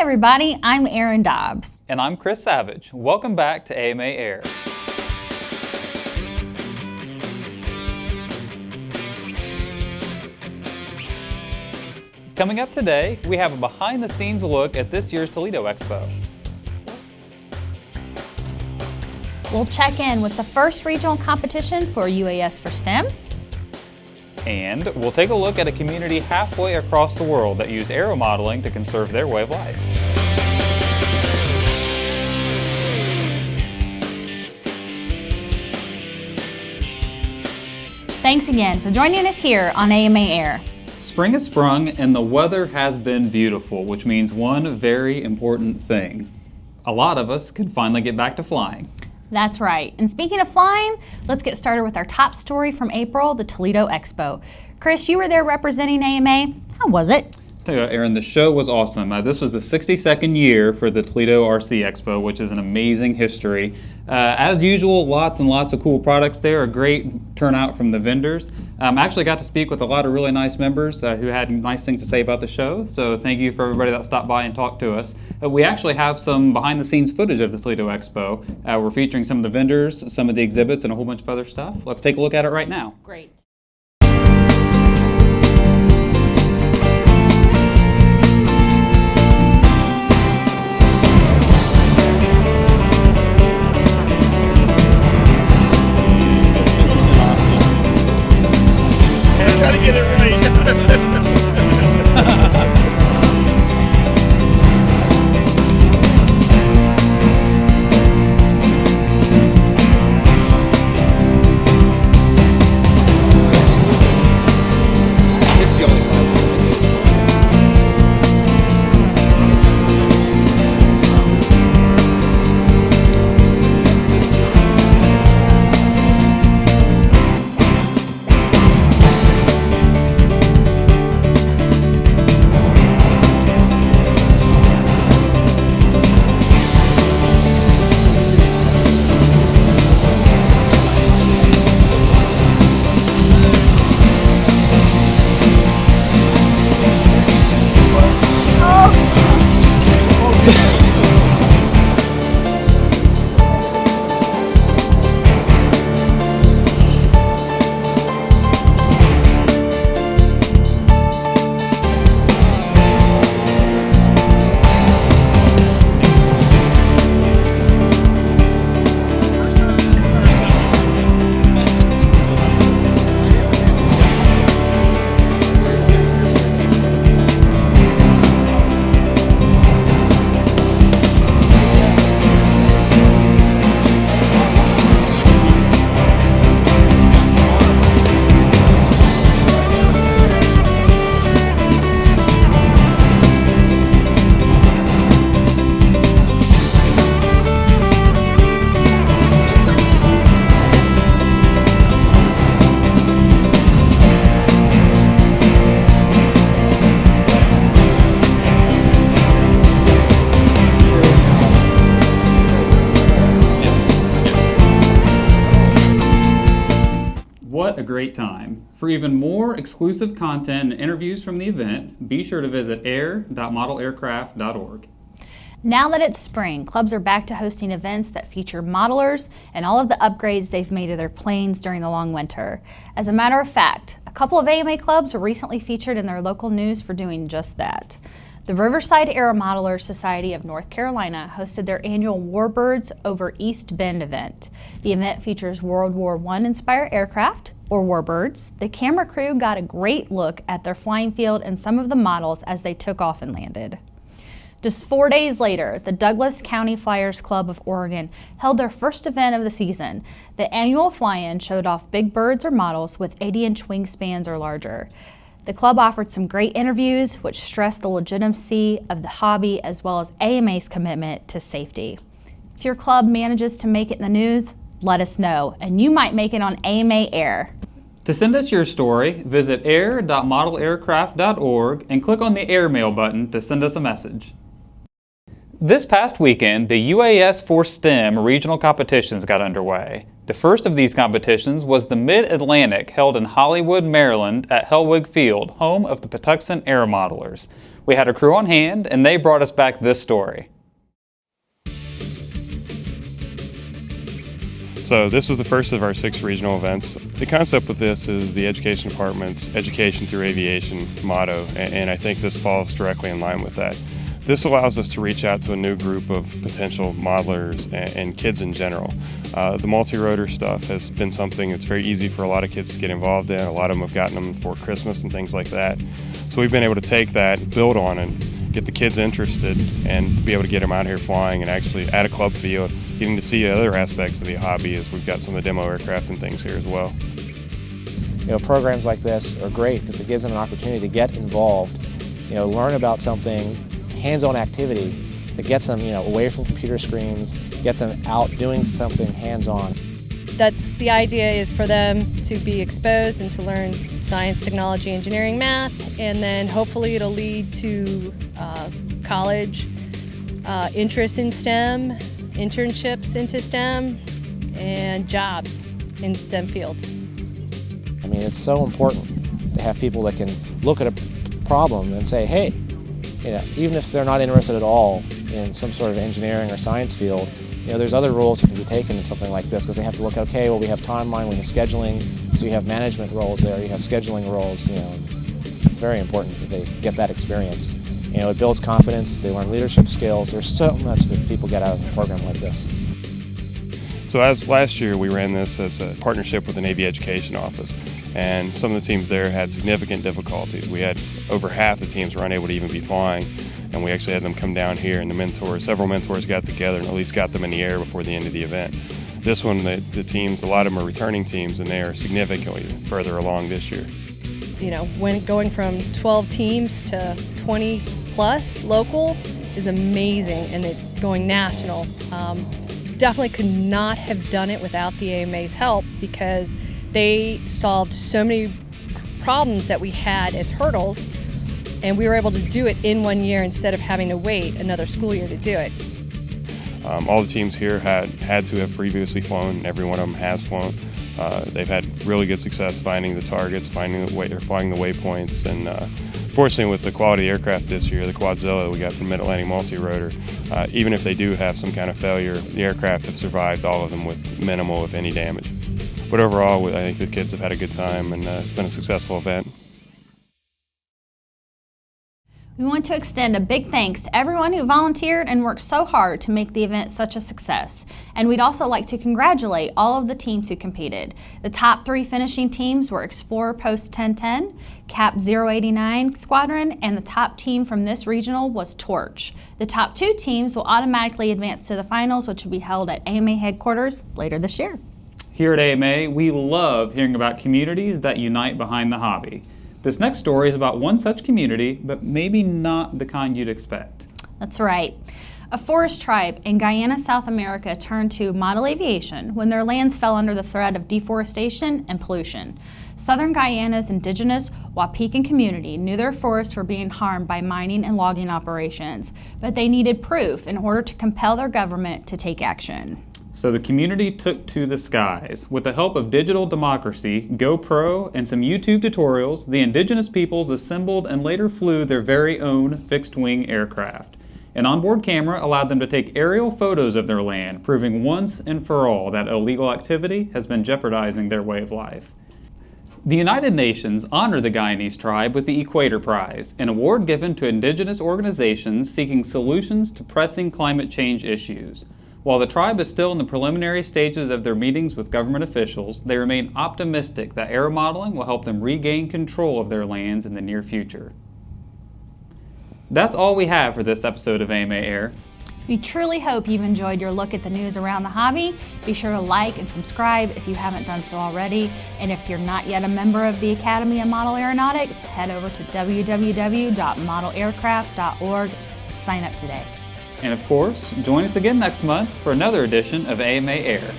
everybody, I'm Erin Dobbs. And I'm Chris Savage. Welcome back to AMA Air. Coming up today, we have a behind-the-scenes look at this year's Toledo Expo. We'll check in with the first regional competition for UAS for STEM. And we'll take a look at a community halfway across the world that used aeromodeling to conserve their way of life. Thanks again for joining us here on AMA Air. Spring has sprung and the weather has been beautiful, which means one very important thing. A lot of us can finally get back to flying. That's right. And speaking of flying, let's get started with our top story from April, the Toledo Expo. Chris, you were there representing AMA. How was it? Tell you what, Erin, the show was awesome. This was the 62nd year for the Toledo RC Expo, which is an amazing history. As usual, lots and lots of cool products there, a great turnout from the vendors. I actually got to speak with a lot of really nice members who had nice things to say about the show, so thank you for everybody that stopped by and talked to us. We actually have some behind-the-scenes footage of the Toledo Expo. We're featuring some of the vendors, some of the exhibits, and a whole bunch of other stuff. Let's take a look at it right now. Great. Get it right. It's the only one. What a great time. For even more exclusive content and interviews from the event, be sure to visit air.modelaircraft.org. Now that it's spring, clubs are back to hosting events that feature modelers and all of the upgrades they've made to their planes during the long winter. As a matter of fact, a couple of AMA clubs were recently featured in their local news for doing just that. The Riverside Aeromodelers Society of North Carolina hosted their annual Warbirds over East Bend event. The event features World War I inspired aircraft, or Warbirds. The camera crew got a great look at their flying field and some of the models as they took off and landed. Just 4 days later, the Douglas County Flyers Club of Oregon held their first event of the season. The annual fly-in showed off big birds or models with 80-inch wingspans or larger. The club offered some great interviews which stressed the legitimacy of the hobby as well as AMA's commitment to safety. If your club manages to make it in the news, let us know, and you might make it on AMA Air. To send us your story, visit air.modelaircraft.org and click on the airmail button to send us a message. This past weekend, the UAS for STEM regional competitions got underway. The first of these competitions was the Mid-Atlantic, held in Hollywood, Maryland at Hellwig Field, home of the Patuxent Aeromodelers. We had a crew on hand, and they brought us back this story. So this is the first of our 6 regional events. The concept with this is the Education Department's Education through Aviation motto, and I think this falls directly in line with that. This allows us to reach out to a new group of potential modelers and kids in general. The multi-rotor stuff has been something that's very easy for a lot of kids to get involved in. A lot of them have gotten them for Christmas and things like that. So we've been able to take that, build on it, get the kids interested, and to be able to get them out here flying and actually at a club feel, getting to see other aspects of the hobby as we've got some of the demo aircraft and things here as well. You know, programs like this are great because it gives them an opportunity to get involved, you know, learn about something, hands-on activity that gets them, you know, away from computer screens, gets them out doing something hands-on. That's the idea, is for them to be exposed and to learn science, technology, engineering, math, and then hopefully it'll lead to college interest in STEM, internships into STEM, and jobs in STEM fields. I mean, it's so important to have people that can look at a problem and say, hey, you know, even if they're not interested at all in some sort of engineering or science field, you know, there's other roles that can be taken in something like this, because they have to look at, okay, well, we have timeline, we have scheduling, so you have management roles there, you have scheduling roles, you know. It's very important that they get that experience. You know, it builds confidence, they learn leadership skills. There's so much that people get out of a program like this. So as last year, we ran this as a partnership with the Navy Education Office, and some of the teams there had significant difficulties. We had over half the teams were unable to even be flying, and we actually had them come down here, and several mentors got together and at least got them in the air before the end of the event. This one, the teams, a lot of them are returning teams, and they are significantly further along this year. You know, when going from 12 teams to 20 plus local is amazing, and it going national. Definitely could not have done it without the AMA's help, because they solved so many problems that we had as hurdles, and we were able to do it in 1 year instead of having to wait another school year to do it. All the teams here had to have previously flown, and every one of them has flown. They've had really good success finding the targets, flying the waypoints, and fortunately with the quality aircraft this year, the Quadzilla we got from Mid-Atlantic Multi-Rotor, even if they do have some kind of failure, the aircraft have survived all of them with minimal, if any, damage. But overall, I think the kids have had a good time, and it's been a successful event. We want to extend a big thanks to everyone who volunteered and worked so hard to make the event such a success. And we'd also like to congratulate all of the teams who competed. The top 3 finishing teams were Explorer Post 1010, Cap 089 Squadron, and the top team from this regional was Torch. The top 2 teams will automatically advance to the finals, which will be held at AMA headquarters later this year. Here at AMA, we love hearing about communities that unite behind the hobby. This next story is about one such community, but maybe not the kind you'd expect. That's right. A forest tribe in Guyana, South America turned to model aviation when their lands fell under the threat of deforestation and pollution. Southern Guyana's indigenous Wapikan community knew their forests were being harmed by mining and logging operations, but they needed proof in order to compel their government to take action. So the community took to the skies. With the help of digital democracy, GoPro, and some YouTube tutorials, the indigenous peoples assembled and later flew their very own fixed-wing aircraft. An onboard camera allowed them to take aerial photos of their land, proving once and for all that illegal activity has been jeopardizing their way of life. The United Nations honored the Guyanese tribe with the Equator Prize, an award given to indigenous organizations seeking solutions to pressing climate change issues. While the tribe is still in the preliminary stages of their meetings with government officials, they remain optimistic that air modeling will help them regain control of their lands in the near future. That's all we have for this episode of AMA Air. We truly hope you've enjoyed your look at the news around the hobby. Be sure to like and subscribe if you haven't done so already. And if you're not yet a member of the Academy of Model Aeronautics, head over to www.modelaircraft.org and sign up today. And of course, join us again next month for another edition of AMA Air.